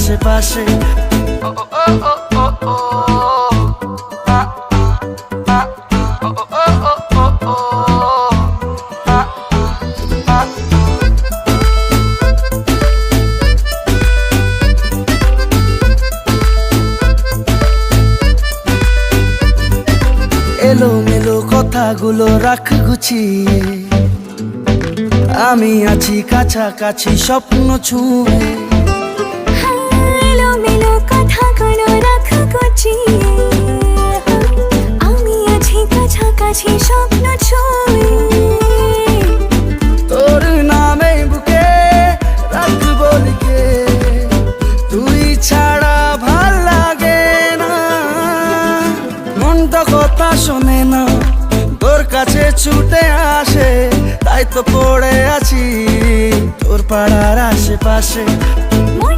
আশেপাশে। এলোমেলো কথাগুলো রাখ গুছিয়ে, আমি আছি কাছাকাছি স্বপ্ন ছুঁয়ে। এলোমেলো কথাগুলো রাখ গুছিয়ে, আমি আছি কাছাকাছি স্বপ্ন ছুঁয়ে। তোর নামে বুকে রাখবো লিখে, তুই ছাড়া ভাল লাগে না। মনটা কথা শোনে না, তোর কাছে ছুটে আসে, তাই তো পড়ে আছি তোর পাড়ার আশেপাশে। মন